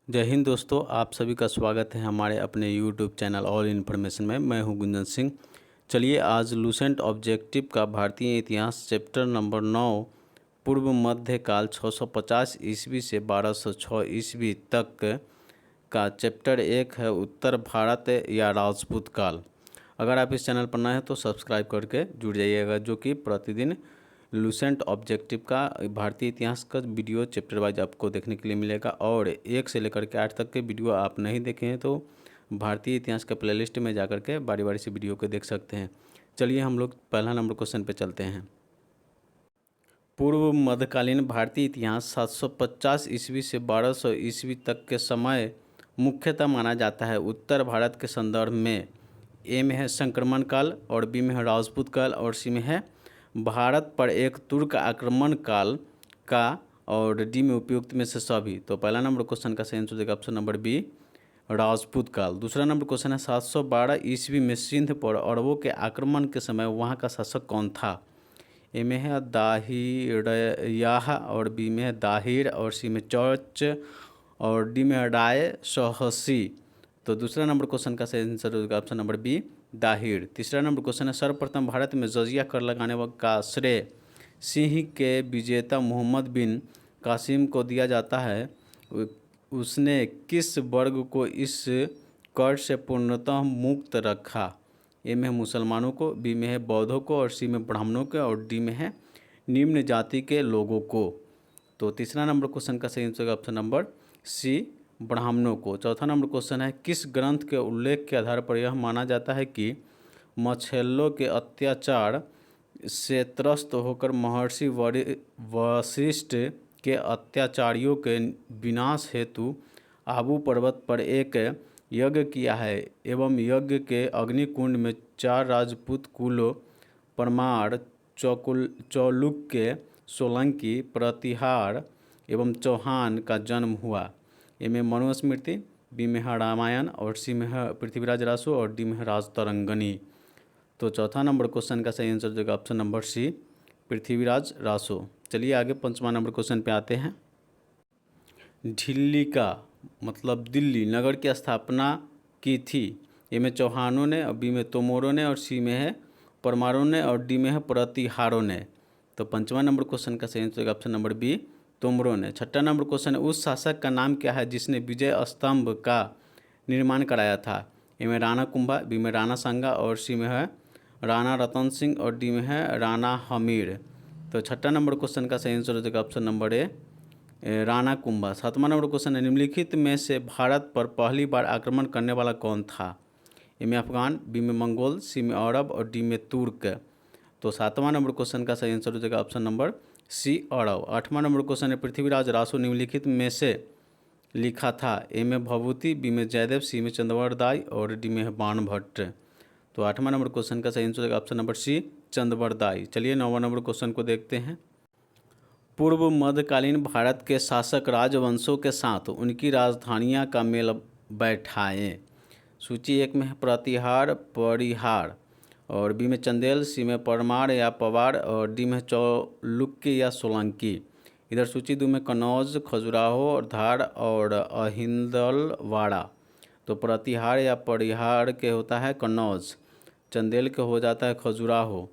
जय हिंद दोस्तों, आप सभी का स्वागत है हमारे अपने यूट्यूब चैनल ऑल इन्फॉर्मेशन में। मैं हूं गुंजन सिंह। चलिए आज लूसेंट ऑब्जेक्टिव का भारतीय इतिहास चैप्टर नंबर 9 पूर्व मध्यकाल 650 ईस्वी से 1206 ईस्वी तक का चैप्टर 1 है उत्तर भारत या राजपूत काल। अगर आप इस चैनल पर नए हैं तो सब्सक्राइब करके जुड़ जाइएगा, जो कि प्रतिदिन लूसेंट ऑब्जेक्टिव का भारतीय इतिहास का वीडियो चैप्टर वाइज आपको देखने के लिए मिलेगा। और 1 से लेकर के 8 तक के वीडियो आप नहीं देखे हैं तो भारतीय इतिहास के प्लेलिस्ट में जा करके बारी बारी से वीडियो को देख सकते हैं। चलिए हम लोग पहला नंबर क्वेश्चन पे चलते हैं। पूर्व मध्यकालीन भारतीय इतिहास 750 ईस्वी से 1200 ईस्वी तक के समय मुख्यतः माना जाता है उत्तर भारत के संदर्भ में। ए में है संक्रमण काल, और बी में है राजपूत काल, और सी में है भारत पर एक तुर्क आक्रमण काल का, और डी में उपयुक्त में से सभी। तो पहला नंबर क्वेश्चन का सही आंसर देगा ऑप्शन नंबर बी, राजपूत काल। दूसरा नंबर क्वेश्चन है 712 ईस्वी में सिंध पर अरबों के आक्रमण के समय वहाँ का शासक कौन था। ए में है दाहिरयाह, और बी में है दाहिर, और सी में चौच, और डी में राय सहसी। तो दूसरा नंबर क्वेश्चन का सही आंसर होगा ऑप्शन नंबर बी, दाहिर। तीसरा नंबर क्वेश्चन है सर्वप्रथम भारत में जजिया कर लगाने का श्रेय सिंह के विजेता मोहम्मद बिन कासिम को दिया जाता है। उसने किस वर्ग को इस कर से पूर्णतः मुक्त रखा। ए में है मुसलमानों को, बी में है बौद्धों को, और सी में ब्राह्मणों को, और डी में है निम्न जाति के लोगों को। तो तीसरा नंबर क्वेश्चन का सही आंसर ऑप्शन नंबर सी, ब्राह्मणों को। चौथा नंबर क्वेश्चन है किस ग्रंथ के उल्लेख के आधार पर यह माना जाता है कि मच्छलों के अत्याचार से त्रस्त होकर महर्षि वशिष्ठ के अत्याचारियों के विनाश हेतु आबू पर्वत पर एक यज्ञ किया है, एवं यज्ञ के अग्निकुंड में 4 राजपूत कुलों परमार, चौलुक्य, सोलंकी, प्रतिहार एवं चौहान का जन्म हुआ। ए में मनुस्मृति, बी में है रामायण, और सी में है पृथ्वीराज रासो, और डी में है राजतरंगिणी। तो चौथा नंबर क्वेश्चन का सही आंसर देगा option number C, Prithviraj Raso. चलिए आगे पंचवां नंबर क्वेश्चन पे आते हैं। ढिल्ली का मतलब दिल्ली नगर की स्थापना की थी। ए में चौहानों ने, और बी में तोमरों ने, और सी में है परमारों ने, और डी में है प्रतिहारों ने। तो पंचवां नंबर क्वेश्चन का सही आंसर ऑप्शन नंबर बी, तोमरों ने। छठा नंबर क्वेश्चन है उस शासक का नाम क्या है जिसने विजय स्तंभ का निर्माण कराया था। ए में राणा कुंभा, बी में राणा सांगा, और सी में है राणा रतन सिंह, और डी में है राणा हमीर। तो छठा नंबर क्वेश्चन का सही आंसर हो जाएगा ऑप्शन नंबर ए, राणा कुंभा। सातवां नंबर क्वेश्चन है निम्नलिखित में से भारत पर पहली बार आक्रमण करने वाला कौन था। ए में अफगान, बी में मंगोल, सी में अरब, और डी में तुर्क। तो सातवां नंबर क्वेश्चन का सही आंसर हो जाएगा ऑप्शन नंबर सी, अरब। आठवां नंबर क्वेश्चन है पृथ्वीराज रासो निम्नलिखित में से लिखा था। ए में भभूति, बी में जयदेव, सी में चंद्रवरदाई, और डी में है बाणभट्ट। तो आठवां नंबर क्वेश्चन का सही आंसर होगा ऑप्शन नंबर सी, चंद्रवरदाई। चलिए नौवां नंबर क्वेश्चन को देखते हैं। पूर्व मध्यकालीन भारत के शासक राजवंशों के साथ उनकी राजधानियां का मेल बैठाएं। सूची 1 में है प्रतिहार, परिहार, और बी में चंदेल, सी में परमार या पवार, और डी में चौलुक्य या सोलंकी। इधर सूची 2 में कन्नौज, खजुराहो, और धार, और अहिंदलवाड़ा। तो प्रतिहार या परिहार के होता है कन्नौज, चंदेल के हो जाता है खजुराहो,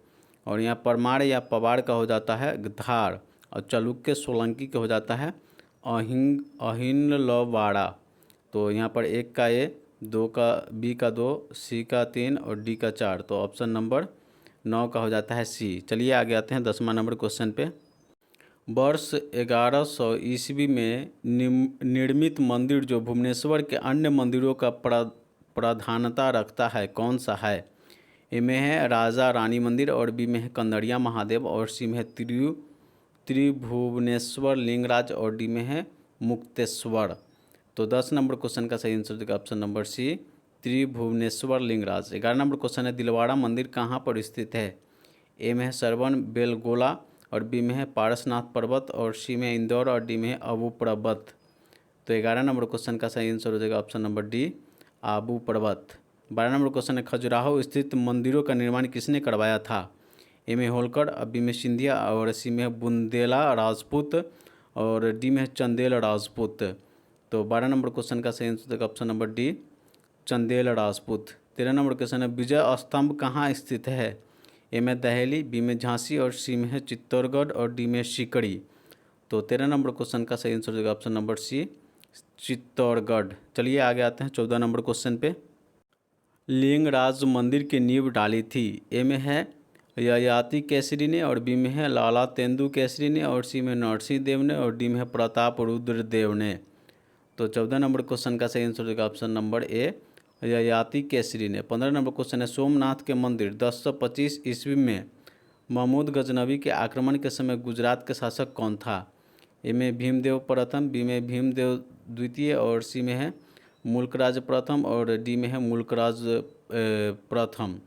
और यहाँ परमार या पवार का हो जाता है धार, और चालुक्य सोलंकी के हो जाता है अहिंदलवाड़ा। तो यहाँ पर 1 का ए, 2 का बी का 2, सी का 3, और डी का 4। तो ऑप्शन नंबर 9 का हो जाता है सी। चलिए आगे आते हैं 10वां नंबर क्वेश्चन पे। वर्ष 1100 ईस्वी में निर्मित मंदिर जो भुवनेश्वर के अन्य मंदिरों का प्राधानता रखता है कौन सा है। ए में है राजा रानी मंदिर, और बी में है कंदड़िया महादेव, और सी में है त्रिभुवनेश्वर लिंगराज, और डी में है मुक्तेश्वर। तो 10 नंबर क्वेश्चन का सही आंसर देगा option number C, Tribhuvaneshwar Lingaraj. 11 number question है दिलवाड़ा मंदिर कहाँ पर स्थित है। ए में है सरवन बेलगोला, और बी में है पारसनाथ पर्वत, और सी में इंदौर, और डी में है आबू पर्वत। तो 11 नंबर क्वेश्चन का सही आंसर हो जाएगा ऑप्शन नंबर डी, आबू पर्वत। 12 नंबर क्वेश्चन है खजुराहो स्थित मंदिरों का निर्माण किसने करवाया था। ए में होलकर, बी में सिंधिया, और सी में बुंदेला राजपूत, और डी में चंदेल राजपूत। तो 12 नंबर क्वेश्चन का सही answer option number D, Chandel Rajput. 13 number question है, विजय स्तंभ कहाँ स्थित है? ए में दहली, बी में झांसी और सी में है चित्तौड़गढ़ और डी में सीकरी। तो 13 नंबर क्वेश्चन का सही आंसर होगा ऑप्शन नंबर सी, चित्तौड़गढ़। चलिए आगे आते हैं 14 नंबर क्वेश्चन पे। लिंगराज मंदिर की नींव डाली थी? ए में है ययाति केसरी ने और बी में है लाला तेंदु केसरी ने और सी में नरसिंह देव ने और डी में है प्रताप रुद्र देव ने। तो 14 नंबर क्वेश्चन का सही आंसर होगा ऑप्शन नंबर ए, ययाति केसरी ने। 15 नंबर क्वेश्चन है, सोमनाथ के मंदिर 1025 ईस्वी में महमूद गजनवी के आक्रमण के समय गुजरात के शासक कौन था? ए में भीमदेव प्रथम, बी में भीमदेव द्वितीय और सी में है मुल्कराज प्रथम और डी में है मुल्कराज प्रथम।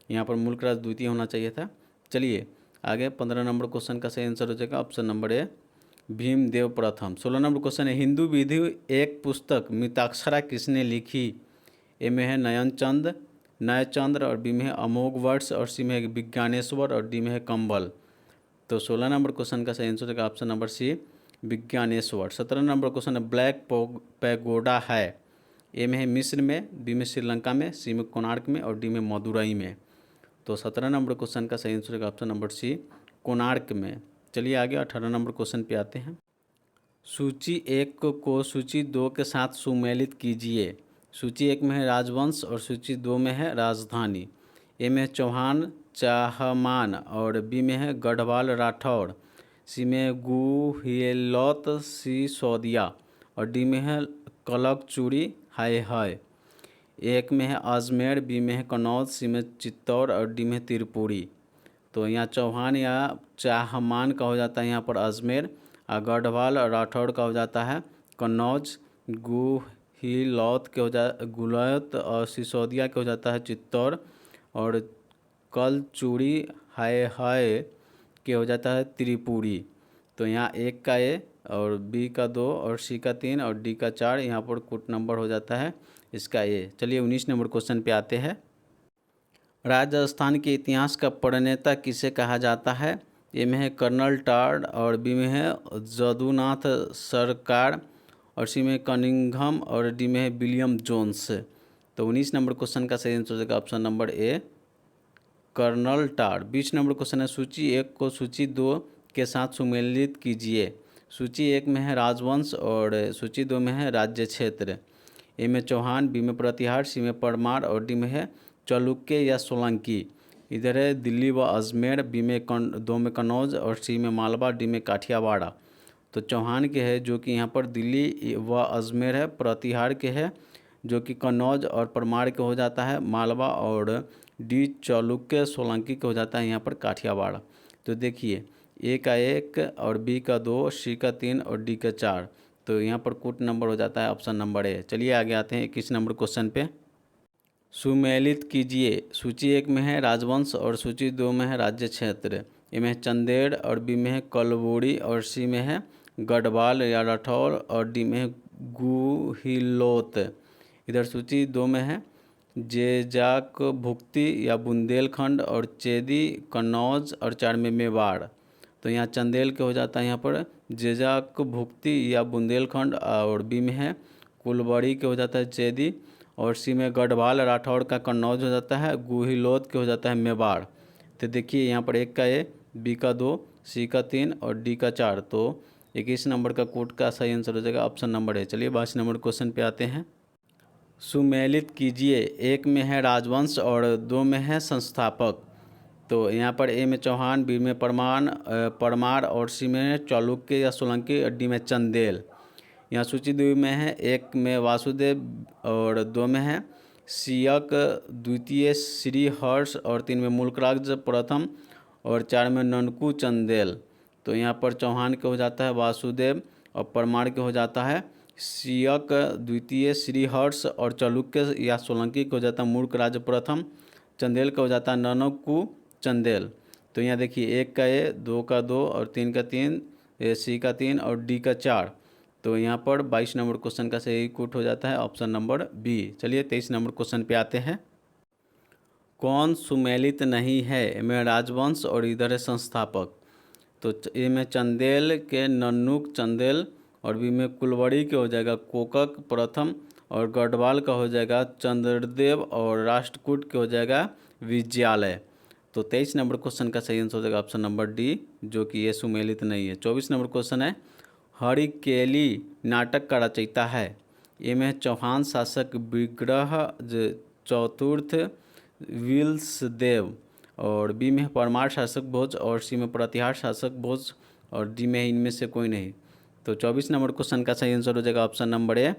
यहाँ पर मुल्कराज द्वितीय होना चाहिए था। चलिए आगे 15 नंबर क्वेश्चन का सही आंसर हो जाएगा ऑप्शन नंबर ए, भीमदेव प्रथम। 16 नंबर क्वेश्चन है, हिंदू विधि एक पुस्तक मिताक्षरा किसने लिखी? ए में है नयनचंद नयचंद्र और बी में है अमोघ वर्ष और सी में है विज्ञानेश्वर और डी में है कंबल। तो 16 नंबर क्वेश्चन का सही आंसर होगा option number C, Vijnaneshwar. 17 number question है, ब्लैक पैगोडा है? ए में है मिस्र में, बी में श्रीलंका में, सी में कोणार्क में और डी में मदुरई में। तो 17 नंबर क्वेश्चन का सही आंसर होगा ऑप्शन नंबर सी, कोणार्क में। चलिए आगे 18 नंबर क्वेश्चन पे आते हैं। सूची 1 को सूची 2 के साथ सुमेलित कीजिए। सूची 1 में है राजवंश और सूची 2 में है राजधानी। ए में है चौहान चाहमान और बी में है गढ़वाल राठौड़, सी में है गुहिलोत सिसोदिया और डी में है कलक चूड़ी हाय हाय। एक में है अजमेर, बी में है कन्नौज, सी में चित्तौड़ और डी में त्रिपुरी। तो यहाँ चौहान या चाहमान का हो जाता है यहाँ पर अजमेर, और गढ़वाल और राठौड़ का हो जाता है कन्नौज, गुहिलौत के हो जा गुलौत और सिसोदिया के हो जाता है चित्तौड़ और कल चूड़ी हाय हाय के हो जाता है त्रिपुरी। तो यहाँ 1 का ए और बी का 2 और सी का 3 और डी का 4, यहाँ पर कुल नंबर हो जाता है इसका ए। चलिए 19 नंबर क्वेश्चन पे आते हैं। राजस्थान के इतिहास का प्रणेता किसे कहा जाता है? ए में है कर्नल टार्ड और बी में है जदुनाथ सरकार और सी में कनिंघम और डी में है विलियम जोन्स। तो 19 नंबर क्वेश्चन का सही आंसर होगा ऑप्शन नंबर ए, कर्नल टार्ड। 20 नंबर क्वेश्चन है, सूची 1 को सूची 2 के साथ सुमेलित कीजिए। सूची 1 में है राजवंश और सूची 2 में है राज्य क्षेत्र। ए में चौहान, बी में प्रतिहार, सी में परमार और डी में है चालुक्य या सोलंकी। इधर है दिल्ली व अजमेर, बी में 2 में कन्नौज और सी में मालवा, डी में काठियावाड़। तो चौहान के है जो कि यहाँ पर दिल्ली व अजमेर है, प्रतिहार के है जो कि कन्नौज और परमार के हो जाता है मालवा और डी चालुक्य सोलंकी के हो जाता है यहाँ पर काठियावाड़। तो देखिए ए का 1 और बी का 2, सी का 3 और डी का 4। तो यहाँ पर कुल नंबर हो जाता है ऑप्शन नंबर ए। चलिए आगे आते हैं 21 नंबर क्वेश्चन पे। सुमेलित कीजिए। सूची 1 में है राजवंश और सूची 2 में है राज्य क्षेत्र। ए में है चंदेड़ और बी में है कलबोड़ी और सी में है गढ़वाल या राठौर और डी में है गुहिलोत। इधर सूची 2 में है जेजाक भुक्ति या बुंदेलखंड और चेदी कन्नौज और 4 में मेवाड़। तो यहाँ चंदेल के हो जाता है यहाँ पर जेजाक भुक्ति या बुंदेलखंड और बी में है कुलबड़ी के हो जाता है चेदी और सी में गढ़वाल राठौड़ का कन्नौज हो जाता है, गुहिलोत के हो जाता है मेवाड़। तो देखिए यहाँ पर 1 का ए, बी का 2, सी का 3 और डी का 4। तो 21 नंबर का कोड का सही आंसर हो जाएगा ऑप्शन नंबर ए। चलिए 22 नंबर क्वेश्चन पे आते हैं। सुमेलित कीजिए। 1 में है राजवंश और 2 में है संस्थापक। तो यहाँ पर ए में चौहान, बी में परमार और सी में चालुक्य या सोलंकी और डी में चंदेल। यहाँ सूची 2 में है 1 में वासुदेव और 2 में है सियक द्वितीय श्री हर्ष और 3 में मुल्कराज प्रथम और 4 में ननकू चंदेल। तो यहाँ पर चौहान के हो जाता है वासुदेव और परमार के हो जाता है सियक द्वितीय श्री हर्ष और चालुक्य या सोलंकी के हो जाता है मुल्कराज प्रथम, चंदेल का हो जाता है ननकू चंदेल। तो यहाँ देखिए 1 का ए, 2 का 2 और 3 का 3, सी का 3 और डी का 4। तो यहाँ पर 22 नंबर क्वेश्चन का सही कोट हो जाता है ऑप्शन नंबर बी। चलिए 23 नंबर क्वेश्चन पे आते हैं। कौन सुमेलित नहीं है? में राजवंश और इधर है संस्थापक। तो ए में चंदेल के नन्नुक चंदेल और बी में कुलवड़ी के हो जाएगा कोकक प्रथम, और गढ़वाल का हो जाएगा चंद्रदेव, और राष्ट्रकूट के हो जाएगा विजयालय। तो 23 नंबर क्वेश्चन का सही आंसर हो जाएगा ऑप्शन नंबर डी, जो कि ये सुमेलित नहीं है। 24 नंबर क्वेश्चन है, हरिकेली नाटक का रचयिता है। ए में चौहान शासक विग्रह चतुर्थ विल्सदेव, और बी में परमार शासक भोज, और सी में प्रतिहार शासक भोज, और डी में इनमें से कोई नहीं। तो 24 नंबर क्वेश्चन का सही आंसर हो जाएगा ऑप्शन नंबर ए,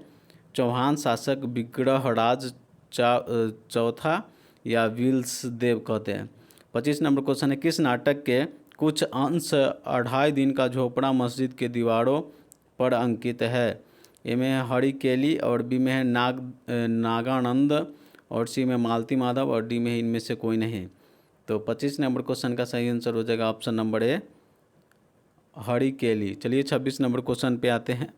चौहान शासक विग्रहराज चौथा या विल्सदेव कहते हैं। 25 नंबर क्वेश्चन है, किस नाटक के कुछ अंश 2.5 दिन का झोपड़ा मस्जिद के दीवारों पर अंकित है। ए में है हरिकेली, और बी में है नागानंद, और सी में मालती माधव, और डी में है इनमें से कोई नहीं। तो 25 नंबर क्वेश्चन का सही आंसर हो जाएगा ऑप्शन नंबर ए, हरिकेली। चलिए 26 नंबर क्वेश्चन पे आते हैं।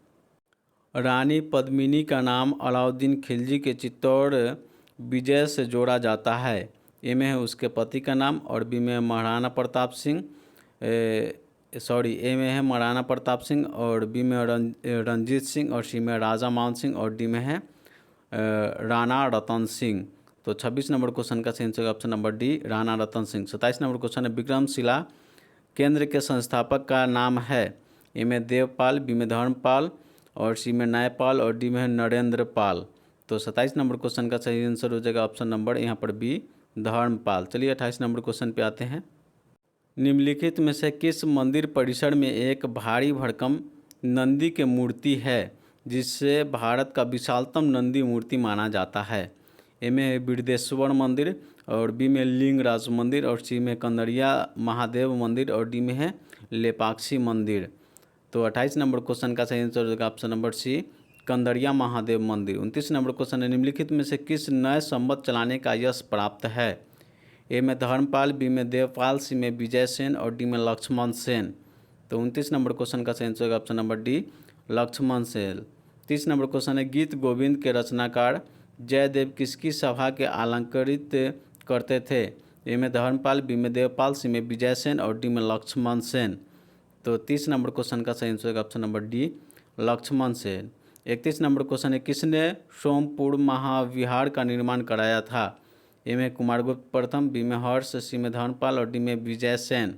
रानी पद्मिनी का नाम अलाउद्दीन खिलजी के चित्तौड़ विजय से जोड़ा जाता है। ए में है उसके पति का नाम, और बी में महाराणा प्रताप सिंह, ए में है महाराणा प्रताप सिंह, और बी में रंजीत सिंह, और सी में राजा मान सिंह, और डी में है राणा रतन सिंह। तो 26 नंबर क्वेश्चन का सही answer option number D, Rana Ratan Singh. 27 number question है, विक्रमशिला केंद्र के संस्थापक का नाम है। ए में देवपाल, बी में धर्मपाल, और सी में न्यायपाल, और डी में है नरेंद्र पाल। तो 27 नंबर क्वेश्चन का सही आंसर हो जाएगा ऑप्शन नंबर यहाँ पर बी, धर्मपाल। चलिए 28 नंबर क्वेश्चन पे आते हैं। निम्नलिखित में से किस मंदिर परिसर में एक भारी भरकम नंदी की मूर्ति है, जिससे भारत का विशालतम नंदी मूर्ति माना जाता है। ए में है बिरदेश्वर मंदिर, और बी में लिंगराज मंदिर, और सी में कंदरिया महादेव मंदिर, और डी में है लेपाक्षी मंदिर। तो 28 नंबर क्वेश्चन का सही आंसर होगा option number C, Kandariya Mahadev मंदिर। 29 नंबर क्वेश्चन है, निम्नलिखित में से किस नए संवत चलाने का यश प्राप्त है। ए में धर्मपाल, बी में देवपाल, सी में विजय सेन, और डी में लक्ष्मण सेन। तो 29 नंबर क्वेश्चन का सही आंसर होगा option number D, Lakshman Sen. 30 number question है, गीत गोविंद के रचनाकार जयदेव किसकी सभा के अलंकृत करते थे। ए में धर्मपाल, बी में देवपाल, सी में विजय सेन, और डी में लक्ष्मण सेन। तो 30 नंबर क्वेश्चन का सही आंसर होगा option number D, Lakshman Sen. 31 number question है, किसने सोमपुर महाविहार का निर्माण कराया था। ए में कुमारगुप्त प्रथम, बी में हर्ष, सी में धर्मपाल, और डी में विजय सेन।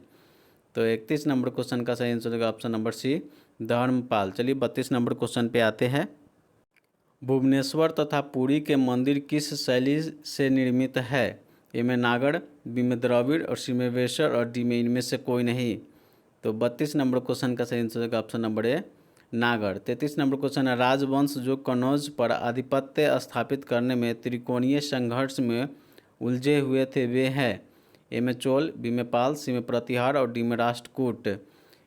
तो 31 नंबर क्वेश्चन का सही आंसर होगा ऑप्शन नंबर सी, धर्मपाल। चलिए 32 नंबर क्वेश्चन पे आते हैं। भुवनेश्वर तथा पुरी के मंदिर किस शैली से निर्मित है। ए में नागर, बी में द्रविड़, और सी में वेसर, और डी में इनमें से कोई नहीं। तो 32 नंबर क्वेश्चन का सही आंसर होगा ऑप्शन नंबर ए, नागर। 33 नंबर क्वेश्चन है, राजवंश जो कनौज पर आधिपत्य स्थापित करने में त्रिकोणीय संघर्ष में उलझे हुए थे वे हैं। ए में चोल, बी में पाल, सी में प्रतिहार, और डी में राष्ट्रकूट।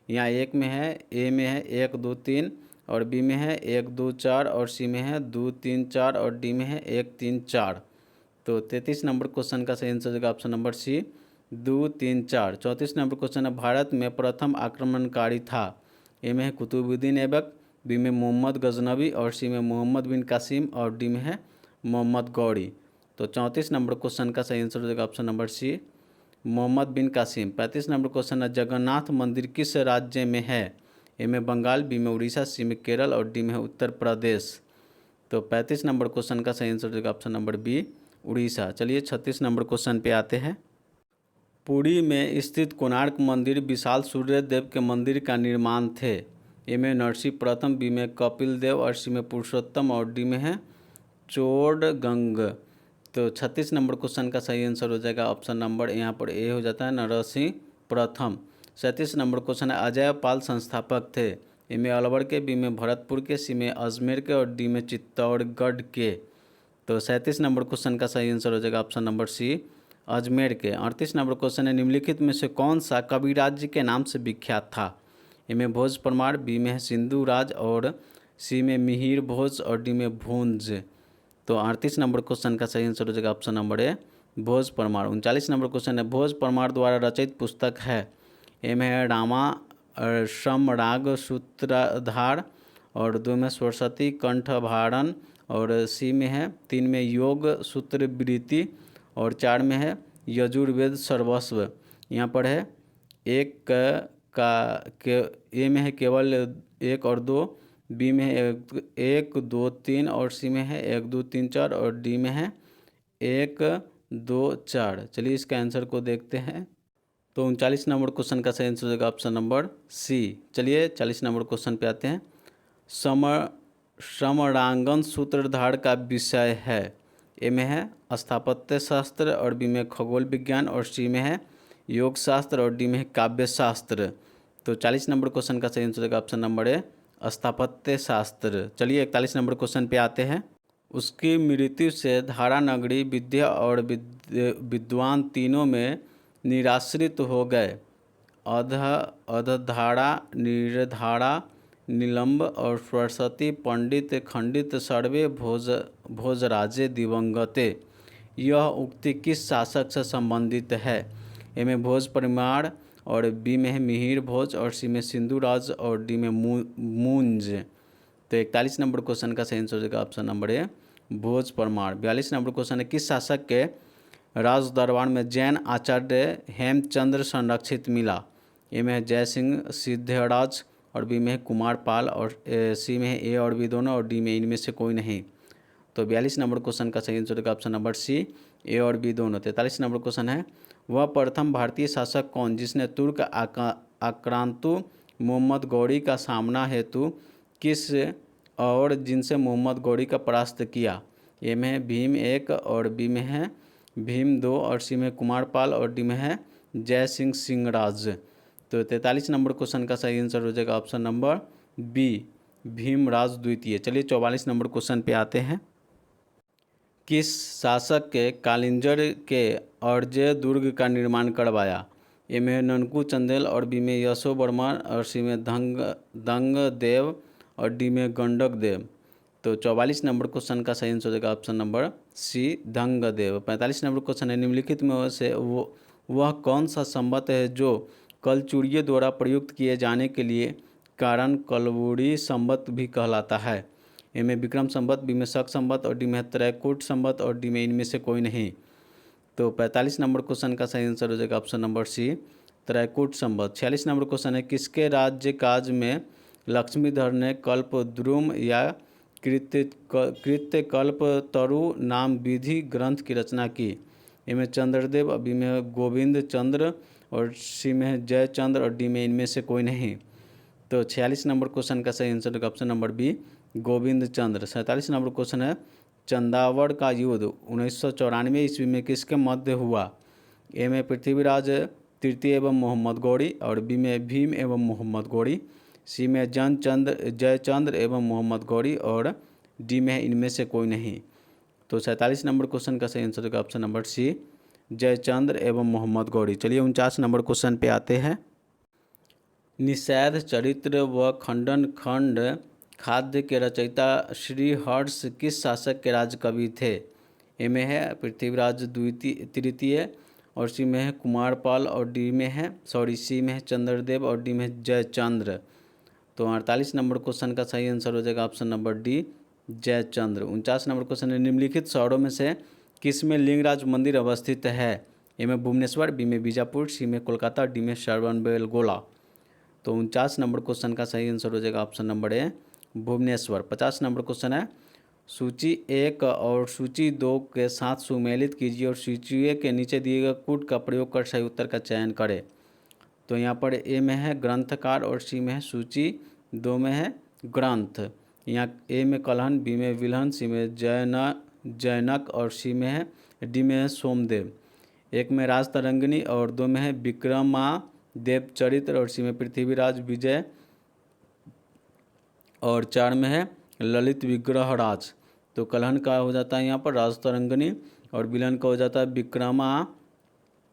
यहाँ एक में है, ए में है 1 2 3, और बी में है 1 2 4, और सी में है 2 3 4, और डी में है 1 3 4। तो 33 नंबर क्वेश्चन का सही आंसर होगा option number C, 2 3 4। 34 number question है, भारत में प्रथम आक्रमणकारी था। ए में है कुतुबुद्दीन ऐबक, बी में मोहम्मद गजनवी, और सी में मोहम्मद बिन कासिम, और डी में है मोहम्मद गौरी। तो 34 नंबर क्वेश्चन का सही आंसर हो जाएगा ऑप्शन नंबर सी, मोहम्मद बिन कासिम। 35 नंबर क्वेश्चन है, जगन्नाथ मंदिर किस राज्य में है। ए में बंगाल, बी में उड़ीसा, सी में केरल, और डी में है उत्तर प्रदेश। तो 35 नंबर क्वेश्चन का सही आंसर हो जाएगा ऑप्शन नंबर बी, उड़ीसा। चलिए 36 नंबर क्वेश्चन पे आते हैं। पुरी में स्थित कोणार्क मंदिर विशाल सूर्य देव के मंदिर का निर्माण थे। ए में नरसिंह प्रथम, बी में कपिल देव, और सी में पुरुषोत्तम, और डी में है चोड़गंग। तो 36 नंबर क्वेश्चन का सही आंसर हो जाएगा ऑप्शन नंबर यहाँ पर ए हो जाता है, नरसिंह प्रथम। 37 नंबर क्वेश्चन है, अजय पाल संस्थापक थे। ए में अलवर के, बी में भरतपुर के, सी में अजमेर के, और डी में चित्तौड़गढ़ के। तो 37 नंबर क्वेश्चन का सही आंसर हो जाएगा ऑप्शन नंबर सी, अजमेर के। 38 नंबर क्वेश्चन है, निम्नलिखित में से कौन सा कवि राज्य के नाम से विख्यात था। ए में भोज परमार, बी में है सिंधु राज, और सी में मिहिर भोज, और डी में भूंज। तो 38 नंबर क्वेश्चन का सही आंसर हो जाएगा ऑप्शन नंबर ए, भोज परमार। 39 नंबर क्वेश्चन है, भोज परमार द्वारा रचित पुस्तक है। ए में है रामा समराग सूत्रधार, और 2 में सरस्वती कंठभारण, और सी में है 3 में योग सूत्रवृत्ति, और 4 में है यजुर्वेद सर्वस्व। यहाँ पर है एक का के ए में है केवल 1 और 2, बी में है 1 2 3 और सी में है 1 2 3 4 और डी में है 1 2 4। चलिए इसका आंसर को देखते हैं। तो 39 नंबर क्वेश्चन का सही आंसर हो जाएगा ऑप्शन नंबर सी। चलिए 40 नंबर क्वेश्चन पे आते हैं। समरांगन सूत्रधार का विषय है। ए में है स्थापत्य शास्त्र और बी में खगोल विज्ञान और सी में है योग शास्त्र और डी में है काव्य शास्त्र। तो 40 नंबर क्वेश्चन का सही आंसर होगा ऑप्शन नंबर ए स्थापत्य शास्त्र। चलिए 41 नंबर क्वेश्चन पे आते हैं। उसकी मृत्यु से धारा नगरी विद्या और विद्वान तीनों में निराश्रित हो गए। अधधारा निर्धारा निलंब और सरस्वती पंडित खंडित सर्वे भोजराजे दिवंगते। यह उक्ति किस शासक से संबंधित है। ए में भोज परिमाण और बी में है मिहिर भोज और सी में सिंधुराज और डी में मूंज। तो 41 नंबर क्वेश्चन का सही आंसर हो जाएगा ऑप्शन नंबर ए भोज परमार। 42 नंबर क्वेश्चन है किस शासक के राज दरबार में जैन आचार्य हेमचंद्र संरक्षित मिला। ए में है जय सिंह सिद्धराज और बी में है कुमार पाल और सी में है ए और बी दोनों और डी में इनमें से कोई नहीं। तो 42 नंबर क्वेश्चन का सही आंसर होगा ऑप्शन नंबर सी ए और बी दोनों। 43 नंबर क्वेश्चन है वह प्रथम भारतीय शासक कौन जिसने तुर्क आक्रांतु मोहम्मद गौरी का सामना हेतु किस और जिनसे मोहम्मद गौरी का परास्त किया। ए में है भीम 1 और बी में है भीम 2 और सी में कुमार पाल और डी में है जय सिंह सिंहराज। तो 43 नंबर क्वेश्चन का सही आंसर हो जाएगा ऑप्शन नंबर बी भीमराज द्वितीय। चलिए 44 नंबर क्वेश्चन पे आते हैं। किस शासक के कालिंजर के अर्जय दुर्ग का निर्माण करवाया। ए में ननकू चंदेल और बी में यशो वर्मा और सी में दंग देव और डी में गंडक देव। तो 44 नंबर क्वेश्चन का सही आंसर हो जाएगा ऑप्शन नंबर सी दंग देव। 45 नंबर क्वेश्चन है निम्नलिखित में से वह कौन सा संबत है जो कलचुड़ियों द्वारा प्रयुक्त किए जाने के लिए कारण कलवुड़ी संबत भी कहलाता है। ए में विक्रम संबत बी में शक संबत और डी में त्रैकूट संबत और डी में इनमें से कोई नहीं। तो 45 नंबर क्वेश्चन का सही आंसर हो जाएगा ऑप्शन नंबर सी त्रैकूट संबत। 46 नंबर क्वेश्चन है किसके राज्य काज में लक्ष्मीधर ने कल्पद्रुम या कृत्य कल्प तरु नाम विधि ग्रंथ की रचना की। ए में चंद्रदेव बी में गोविंद चंद्र और सी में है जयचंद्र और डी में इनमें से कोई नहीं। तो 46 नंबर क्वेश्चन का सही आंसर होगा ऑप्शन नंबर बी गोविंद चंद्र। 47 नंबर क्वेश्चन है चंदावड़ का युद्ध 1994 ईस्वी में किसके मध्य हुआ। ए में पृथ्वीराज तृतीय एवं मोहम्मद गौरी और बी में भीम एवं मोहम्मद गौरी, सी में जयचंद्र एवं मोहम्मद गौरी और डी में इनमें से कोई नहीं। तो 47 नंबर क्वेश्चन का सही आंसर होगा ऑप्शन नंबर सी जयचंद्र एवं मोहम्मद गौरी। चलिए 49 नंबर क्वेश्चन पे आते हैं। निषेध चरित्र व खंडन खंड खाद्य के रचयिता श्री हर्ष किस शासक के राजकवि थे। ए में है पृथ्वीराज तृतीय और सी में है कुमार पाल और डी में है सी में है चंद्रदेव और डी में है जयचंद्र। तो 48 नंबर क्वेश्चन का सही आंसर हो जाएगा option number D Jayachandra. 49 number question है निम्नलिखित शहरों में से किस में लिंगराज मंदिर अवस्थित है। ए में भुवनेश्वर बी में बीजापुर सी में कोलकाता डी में श्रवणबेलगोला। तो 49 नंबर क्वेश्चन का सही आंसर हो जाएगा option number A Bhubaneswar. 50 number question है सूची 1 और सूची 2 के साथ सुमेलित कीजिए और सूची 1 के नीचे दिए गए कूट का प्रयोग कर सही उत्तर का चयन करें। तो यहाँ पर ए में है ग्रंथकार और सी में है सूची 2 में है ग्रंथ। यहाँ ए में कलहन बी में विलहन सी में जैनक और सी में है डी में है सोमदेव। एक में राज तरंगिणी और 2 में है विक्रमादेव चरित्र और सी में पृथ्वीराज विजय और 4 में है ललित विग्रह राज। तो कलहन का हो जाता है यहाँ पर राज तरंगिणी और विलन का हो जाता है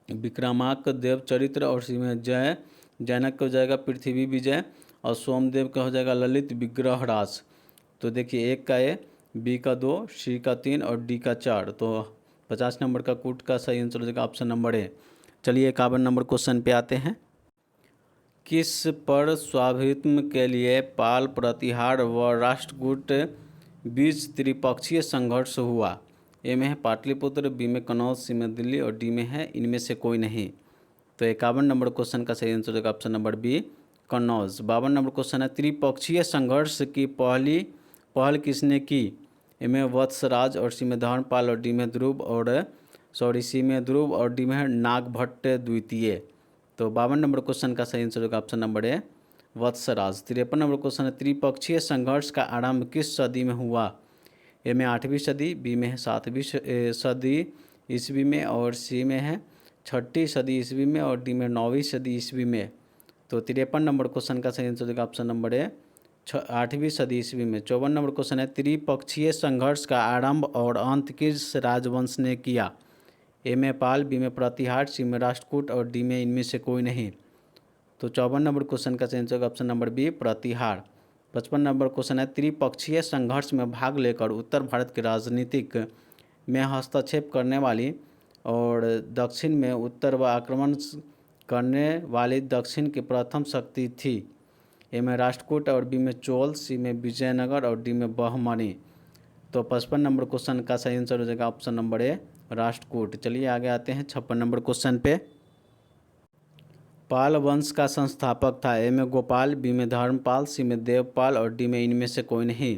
विक्रमाक देव चरित्र और सी में जैनक का हो जाएगा पृथ्वी विजय और सोमदेव का हो जाएगा ललित विग्रह राज। तो देखिए एक का ए बी का 2 सी का 3 और डी का 4। तो 50 नंबर का कूट का सही आंसर हो जाएगा ऑप्शन नंबर ए। चलिए 51 नंबर क्वेश्चन पे आते हैं। किस पर स्वाभित्व के लिए पाल प्रतिहार व राष्ट्रकूट बीच त्रिपक्षीय संघर्ष हुआ। ए में है पाटलिपुत्र बी में कनौज सी में दिल्ली और डी में है इनमें से कोई नहीं। तो 51 नंबर क्वेश्चन का सही आंसर हो जाएगा option number B Kannauj. 52 number question है त्रिपक्षीय संघर्ष की पहल किसने की? ए में वत्सराज और सी में धर्मपाल और डी में ध्रुव और सी में ध्रुव और डी में नागभट्ट द्वितीय। तो 52 नंबर क्वेश्चन का सही आंसर होगा option number A Vatsaraj. 53 number question है त्रिपक्षीय संघर्ष का आरंभ किस सदी में हुआ? ए में 8वीं सदी, बी में है 7वीं सदी ईस्वी में और सी में है 6ठी सदी ईस्वी में और डी में 9वीं सदी ईस्वी में। तो 53 नंबर क्वेश्चन का सही आंसर होगा ऑप्शन नंबर ए 8वीं सदी ईस्वी में। 54 नंबर क्वेश्चन है त्रिपक्षीय संघर्ष का आरंभ और अंत किस राजवंश ने किया? ए में पाल, बी में प्रतिहार, सी में राष्ट्रकूट और डी में इनमें से कोई नहीं। तो 54 नंबर क्वेश्चन का सही आंसर होगा ऑप्शन नंबर बी प्रतिहार। 55 नंबर क्वेश्चन है त्रिपक्षीय संघर्ष में भाग लेकर उत्तर भारत के राजनीतिक में हस्तक्षेप करने वाली और दक्षिण में उत्तर व आक्रमण करने वाली दक्षिण की प्रथम शक्ति थी। ए में राष्ट्रकूट और बी में चोल, सी में विजयनगर और डी में बहमनी। तो 55 नंबर क्वेश्चन का सही आंसर हो जाएगा ऑप्शन नंबर ए राष्ट्रकूट। चलिए आगे आते हैं 56 नंबर क्वेश्चन पे। पाल वंश का संस्थापक था? ए में गोपाल, बी में धर्मपाल, सी में देवपाल और डी में इनमें से कोई नहीं।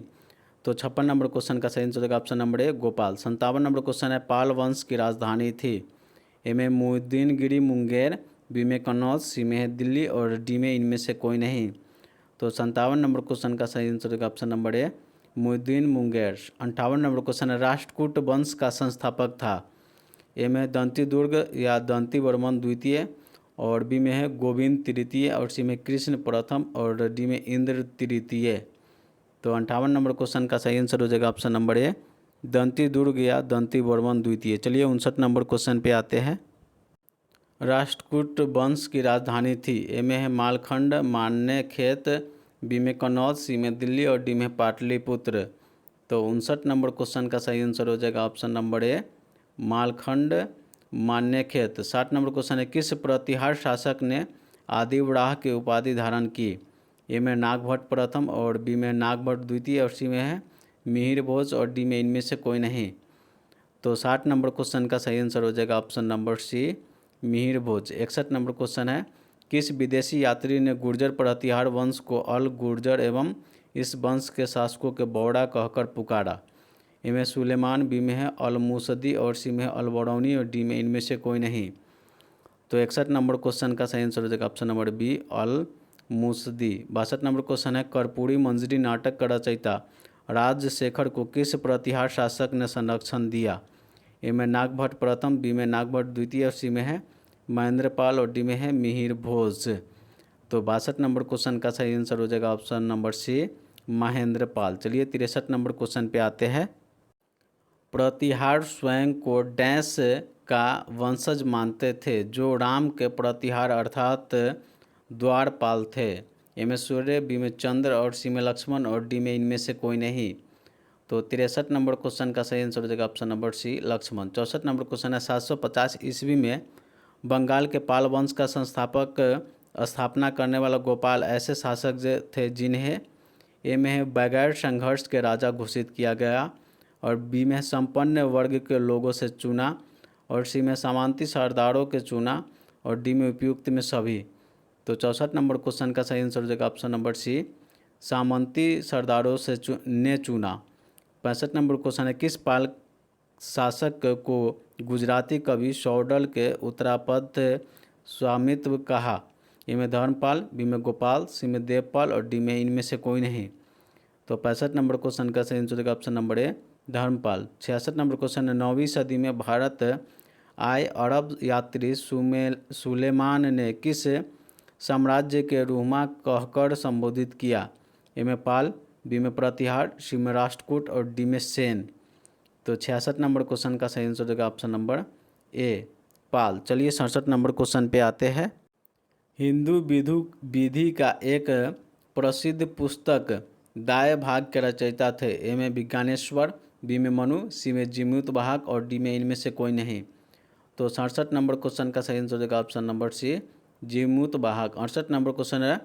तो 56 नंबर क्वेश्चन का सही आंसर होगा ऑप्शन नंबर ए गोपाल। 57 नंबर क्वेश्चन है पाल वंश की राजधानी थी? ए में मुद्दीनगिरी मुंगेर, बी में कन्नौज, सी में है दिल्ली और डी में इनमें से कोई नहीं। तो 57 नंबर क्वेश्चन का सही आंसर होगा ऑप्शन नंबर ए मुद्दीन मुंगेर। 58 नंबर क्वेश्चन है राष्ट्रकूट वंश का संस्थापक था? ए में दंती दुर्ग या दंती वर्मन द्वितीय और बी में है गोविंद तृतीय और सी में कृष्ण प्रथम और डी में इंद्र तृतीय। तो 58 नंबर क्वेश्चन का सही आंसर हो जाएगा ऑप्शन नंबर ए दंती दुर्ग या दंती वर्मन द्वितीय। चलिए 59 नंबर क्वेश्चन पे आते हैं। राष्ट्रकूट वंश की राजधानी थी? ए में है मालखंड मान्यखेत, बी में कन्नौज, सी में दिल्ली और डी में पाटलिपुत्र। तो 59 नंबर क्वेश्चन का सही आंसर हो जाएगा option number A Malkhand Manyakheta. 60 number question है किस प्रतिहार शासक ने आदिवराह की उपाधि धारण की? ए में नागभट्ट प्रथम और बी में नागभट्ट द्वितीय और सी में है मिहिर भोज और डी में इनमें से कोई नहीं। तो 60 नंबर क्वेश्चन का सही आंसर हो जाएगा ऑप्शन नंबर सी मिहिर भोज। 61 नंबर क्वेश्चन है किस विदेशी यात्री ने गुर्जर प्रतिहार वंश को अल गुर्जर एवं इस वंश के शासकों के बौड़ा कहकर पुकारा? ए में सुलेमान, बी में है अल मूसदी और सी में है अल बरौनी और डी में इनमें से कोई नहीं। तो 61 नंबर क्वेश्चन का सही आंसर हो जाएगा option number B L मूसदी। 62 number question है कर्पूरी मंजरी नाटक का रचयिता राजशेखर को किस प्रतिहार शासक ने संरक्षण दिया? ए में नागभट्ट प्रथम, बी में नागभट्ट द्वितीय और सी में है महेंद्रपाल और डी में है मिहिर भोज। तो 62 नंबर क्वेश्चन का सही आंसर हो जाएगा ऑप्शन नंबर सी महेंद्रपाल। चलिए 63 नंबर क्वेश्चन पे आते हैं। प्रतिहार स्वयं को डैश का वंशज मानते थे जो राम के प्रतिहार अर्थात द्वारपाल थे? ए में सूर्य, बी में चंद्र और सी में लक्ष्मण और डी में इनमें से कोई नहीं। तो 63 नंबर क्वेश्चन का सही आंसर हो जाएगा option number C Lakshman. 64 number question है 750 ईस्वी में बंगाल के पाल वंश का स्थापना करने वाला गोपाल ऐसे शासक थे जिन्हें ए में है बगैर संघर्ष के राजा घोषित किया गया और बी में संपन्न वर्ग के लोगों से चुना और सी में सामंती सरदारों के चुना और डी में उपयुक्त में सभी। तो 64 नंबर क्वेश्चन का सही आंसर हो जाएगा ऑप्शन नंबर सी सामंती सरदारों से चुना। 65 नंबर क्वेश्चन है किस पाल शासक को गुजराती कवि शौडल के उत्तरापद स्वामित्व कहा? ए में धर्मपाल, बी में गोपाल, सी में देवपाल और डी में इनमें से कोई नहीं। तो 65 नंबर क्वेश्चन का सही आंसर होगा option number A Dharmapal. 66 number question है 9वीं सदी में भारत आए अरब यात्री सुलेमान ने किस साम्राज्य के रूमा कहकर संबोधित किया? ए में पाल, बी में प्रतिहार, सी में राष्ट्रकूट और डी में सेन। तो 66 नंबर क्वेश्चन का सही आंसर होगा ऑप्शन नंबर ए पाल। चलिए 67 नंबर क्वेश्चन पे आते हैं। हिंदू विधि का एक प्रसिद्ध पुस्तक दाय भाग के रचयिता थे? ए में विज्ञानेश्वर, बी में मनु, सी में जीमूत वाहक और डी में इनमें से कोई नहीं। तो 67 नंबर क्वेश्चन का सही आंसर होगा ऑप्शन नंबर सी जीमूत वाहक। 68 नंबर क्वेश्चन है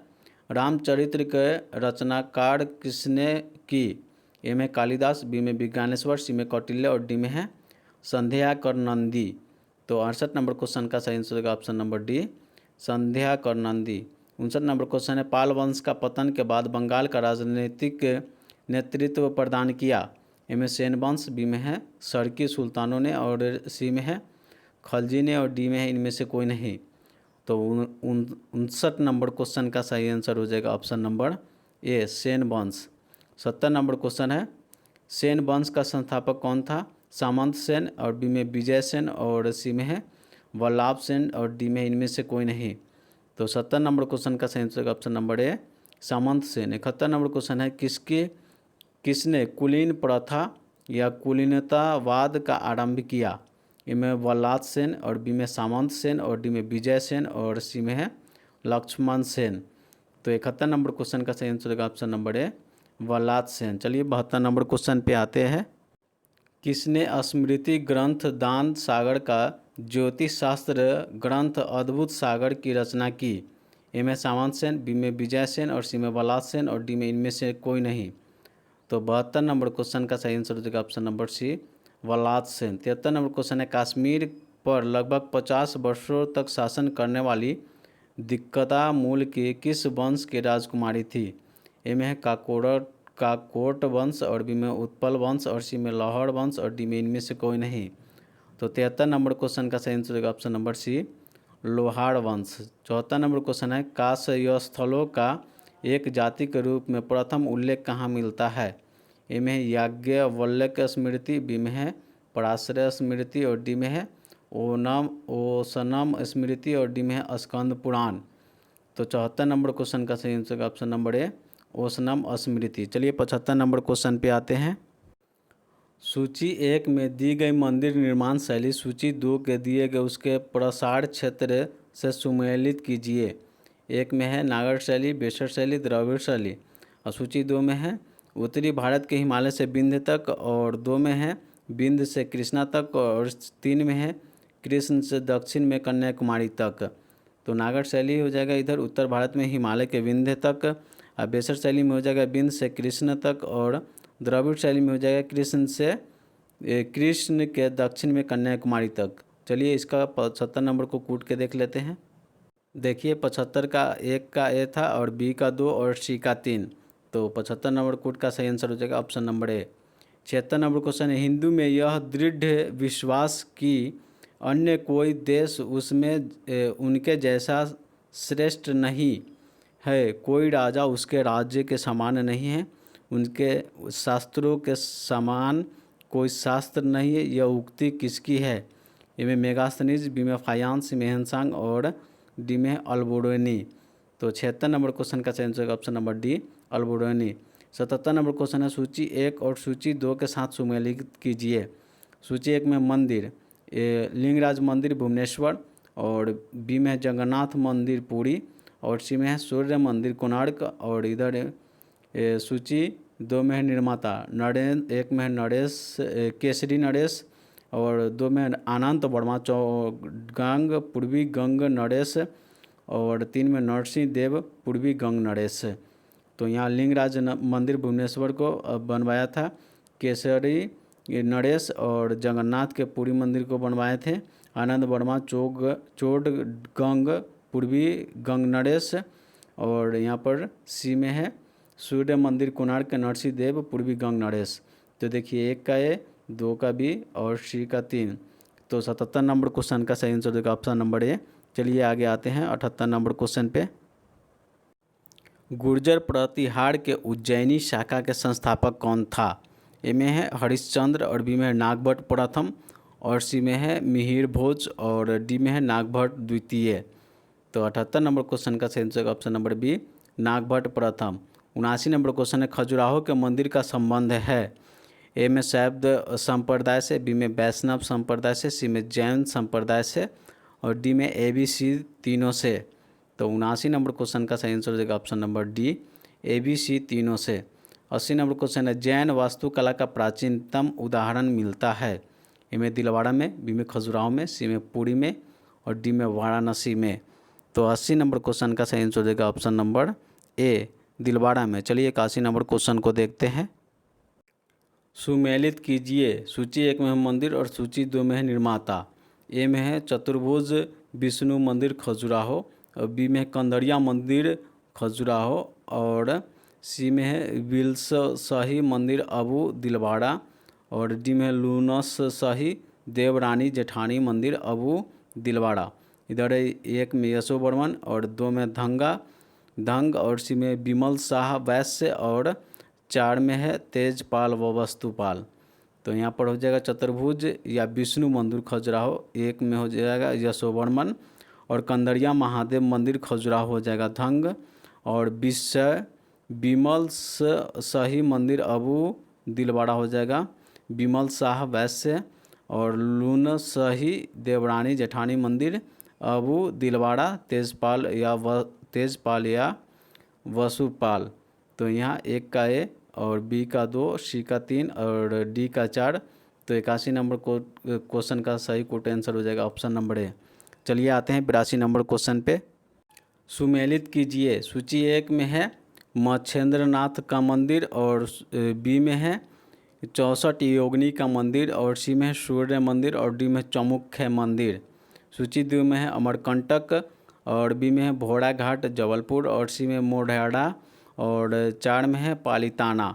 रामचरित्र के रचनाकार किसने की? ए में कालिदास, बी में विज्ञानेश्वर, सी में कौटिल्य और डी में है संध्याकर नंदी। तो 68 नंबर क्वेश्चन का सही आंसर होगा option number D Sandhyakar Nandi. 59 number question है पाल वंश का पतन के बाद बंगाल का राजनीतिक नेतृत्व प्रदान किया। ए में सेन वंश, बी में है सरकी सुल्तानों ने और सी में है खलजी ने और डी में है इनमें से कोई नहीं। तो 59 नंबर क्वेश्चन का सही आंसर हो जाएगा ऑप्शन नंबर ए सेन वंश। 70 नंबर क्वेश्चन है सेन वंश का संस्थापक कौन था। सामंत सेन और बी में विजय सेन और सी में है वल्लभ सेन और डी में इनमें से कोई नहीं। तो 70 नंबर क्वेश्चन का सही आंसर ऑप्शन नंबर ए सामंत सेन। 71 नंबर क्वेश्चन है किसने कुलीन प्रथा या कुलीनतावाद का आरंभ किया। ए में वल्लभ सेन और बी में सामंत सेन और डी में विजय सेन और सी में है लक्ष्मण सेन। तो 71 नंबर क्वेश्चन का सही आंसर होगा ऑप्शन नंबर ए वल्लभ सेन। चलिए 72 नंबर क्वेश्चन पे आते हैं। किसने स्मृति ग्रंथ दान सागर का ज्योतिष शास्त्र ग्रंथ अद्भुत सागर की रचना की। ए में सामंत सेन, बी में विजय सेन और सी में वल्लभ सेन और डी में इनमें से कोई नहीं। तो 72 नंबर क्वेश्चन का सही आंसर हो जाएगा option number C Vallabh Sen. 73 number question है कश्मीर पर लगभग 50 वर्षों तक शासन करने वाली दिक्कता मूल की किस वंश की राजकुमारी थी। ए में है काकोट वंश और बी में उत्पल वंश और सी में लाहौर वंश और डी में इनमें से कोई नहीं। तो 73 नंबर क्वेश्चन का सही आंसर होगा ऑप्शन नंबर सी लोहार वंश। 74 नंबर क्वेश्चन है कायस्थलों का एक जाति के रूप में प्रथम उल्लेख कहाँ मिलता है। ए में है याज्ञवल्क्य स्मृति, बी में है पराशर स्मृति और डी में है ओसनम स्मृति और डी में है स्कंद पुराण। तो 74 नंबर क्वेश्चन का सही आंसर ऑप्शन नंबर ए ओसनम स्मृति। चलिए 75 नंबर क्वेश्चन पे आते हैं। सूची 1 में दी गई मंदिर निर्माण शैली सूची 2 के दिए गए उसके प्रसार क्षेत्र से सुमेलित कीजिए। 1 में है नागर शैली, बेसर शैली, द्रविड़ शैली और सूची 2 में है उत्तरी भारत के हिमालय से विंध्य तक और 2 में है विंध्य से कृष्णा तक और 3 में है कृष्ण से दक्षिण में कन्याकुमारी तक। तो नागर शैली हो जाएगा इधर उत्तर भारत में हिमालय के विंध्य तक, और बेसर शैली में हो जाएगा विंध्य से कृष्ण तक और द्रविड़ शैली में हो जाएगा कृष्ण के दक्षिण में कन्याकुमारी तक। चलिए इसका 75 नंबर को कूट के देख लेते हैं। देखिए 75 का 1 का ए था और बी का 2 और सी का 3। तो 75 नंबर कूट का सही आंसर हो जाएगा ऑप्शन नंबर ए। 76 नंबर क्वेश्चन है हिंदू में यह दृढ़ विश्वास कि अन्य कोई देश उसमें उनके जैसा श्रेष्ठ नहीं है, कोई राजा उसके राज्य के समान नहीं है, उनके शास्त्रों के समान कोई शास्त्र नहीं है, यह उक्ति किसकी है। ए में मेगास्थनीज, बी में फायांस, सी में हेनसांग और डी में अल्बोर्नी। तो 76 नंबर क्वेश्चन का सही answer option number D Alberuni. 77 number question है सूची 1 और सूची 2 के साथ सुमेलित कीजिए। सूची 1 में मंदिर लिंगराज मंदिर भुवनेश्वर और बी में जगन्नाथ मंदिर पुरी और सी में है सूर्य मंदिर कोणार्क और इधर सूची 2 में है निर्माता नरेंद्र, 1 में है नरेश केसरी नरेश और 2 में अनंत वर्मा गंग पूर्वी गंग नरेश और 3 में नरसिंह देव पूर्वी गंग नरेश। तो यहाँ लिंगराज मंदिर भुवनेश्वर को बनवाया था केसरी नरेश और जगन्नाथ के पुरी मंदिर को बनवाए थे आनंद वर्मा चोट गंग पूर्वी गंग नरेश और यहाँ पर सी में है सूर्य मंदिर कोणार्क के नरसिंह देव पूर्वी गंग नरेश। तो देखिए 1 का ए, 2 का बी और सी का 3। तो 77 नंबर क्वेश्चन का सही आंसर होगा ऑप्शन नंबर ए। चलिए आगे आते हैं 78 नंबर क्वेश्चन पे। गुर्जर प्रतिहार के उज्जैनी शाखा के संस्थापक कौन था। ए में है हरिश्चंद्र और बी में है नागभट्ट प्रथम और सी में है मिहिर भोज और डी में है नागभट्ट द्वितीय। तो 78 नंबर क्वेश्चन का सही answer option number B Nagabhata प्रथम। 79 नंबर क्वेश्चन है खजुराहो के मंदिर का संबंध है। ए में शैव संप्रदाय से, बी में वैष्णव संप्रदाय से, सी में जैन संप्रदाय से और डी में ABC तीनों से। तो 79 नंबर क्वेश्चन का सही आंसर हो जाएगा ऑप्शन नंबर डी ABC तीनों से। 80 नंबर क्वेश्चन है जैन वास्तुकला का प्राचीनतम उदाहरण मिलता है। ए में दिलवाड़ा में, बी में खजुराहो में, सी में पुरी में और डी में वाराणसी में। तो 80 नंबर क्वेश्चन का सही आंसर हो जाएगा ऑप्शन नंबर ए दिलवाड़ा में। चलिए 81 नंबर क्वेश्चन को देखते हैं। सुमेलित कीजिए सूची 1 में है मंदिर और सूची 2 में है निर्माता। ए में है चतुर्भुज विष्णु मंदिर खजुराहो, और बी में है कंदरिया मंदिर खजुराहो, और सी में है विल्स शाही मंदिर अबू दिलवाड़ा, और डी में है लूनस शाही देवरानी जेठानी मंदिर अबू दिलवाड़ा। इधर है एक में यशोवर्मन और दो में धंग, और सी में विमल शाह वैश्य, और 4 में है तेजपाल व वस्तुपाल। तो यहाँ पर हो जाएगा चतुर्भुज या विष्णु मंदिर खजुराहो, एक में हो जाएगा यशोवर्मन, और कंदरिया महादेव मंदिर खजुराहो हो जाएगा धंग, और विमल शाही मंदिर अबू दिलवाड़ा हो जाएगा विमल शाह वैश्य, और लून शाही देवरानी जेठानी मंदिर अबू दिलवाड़ा तेजपाल या वसुपाल। तो यहाँ एक का ए और बी का 2, सी का 3 और डी का 4। तो 81 नंबर को क्वेश्चन का सही कोट आंसर हो जाएगा ऑप्शन नंबर ए। चलिए आते हैं 82 नंबर क्वेश्चन पे। सुमेलित कीजिए। सूची 1 में है मच्छेंद्रनाथ का मंदिर, और बी में है 64 योगिनी का मंदिर, और सी में है सूर्य मंदिर, और डी में चमुख्य मंदिर। सूची 2 में है अमरकंटक, और बी में है भोड़ा घाट जबलपुर, और सी में मोढेरा, और 4 में है पालिताना।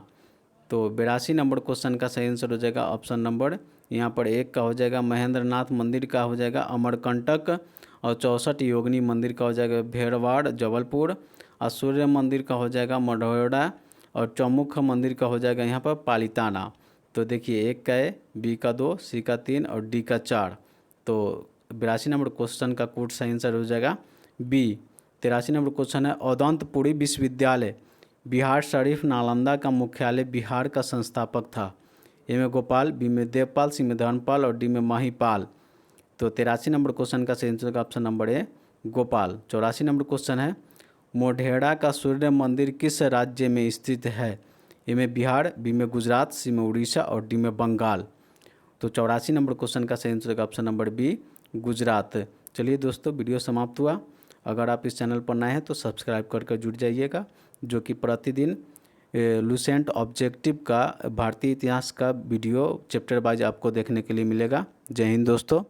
तो 82 नंबर क्वेश्चन का सही आंसर हो जाएगा ऑप्शन नंबर, यहाँ पर 1 का हो जाएगा महेंद्रनाथ मंदिर का हो जाएगा अमरकंटक, और 64 योगिनी मंदिर का हो जाएगा भेड़वाड़ जबलपुर, और सूर्य मंदिर का हो जाएगा मोढेरा, और चौमुख मंदिर का हो जाएगा यहाँ पर पालिताना। तो देखिए 1 का है, बी का 2, सी का 3 और डी का 4। तो 82 नंबर क्वेश्चन का कोड सही आंसर हो जाएगा बी। 83 नंबर क्वेश्चन है औदंतपुरी विश्वविद्यालय बिहार शरीफ नालंदा का मुख्यालय बिहार का संस्थापक था। ए में गोपाल, बी में देवपाल, सी में धर्मपाल और डी में महिपाल। तो 83 नंबर क्वेश्चन का सही आंसर का ऑप्शन नंबर ए गोपाल। 84 नंबर क्वेश्चन है मोढेरा का सूर्य मंदिर किस राज्य में स्थित है। ए में बिहार, बी में गुजरात, सी में उड़ीसा और डी में बंगाल। तो 84 नंबर क्वेश्चन का सही आंसर का ऑप्शन नंबर बी गुजरात। चलिए दोस्तों, वीडियो समाप्त हुआ। अगर आप इस चैनल पर नए हैं तो सब्सक्राइब करके जुड़ जाइएगा, जो कि प्रतिदिन लुसेंट ऑब्जेक्टिव का भारतीय इतिहास का वीडियो चैप्टर वाइज आपको देखने के लिए मिलेगा। जय हिंद दोस्तों।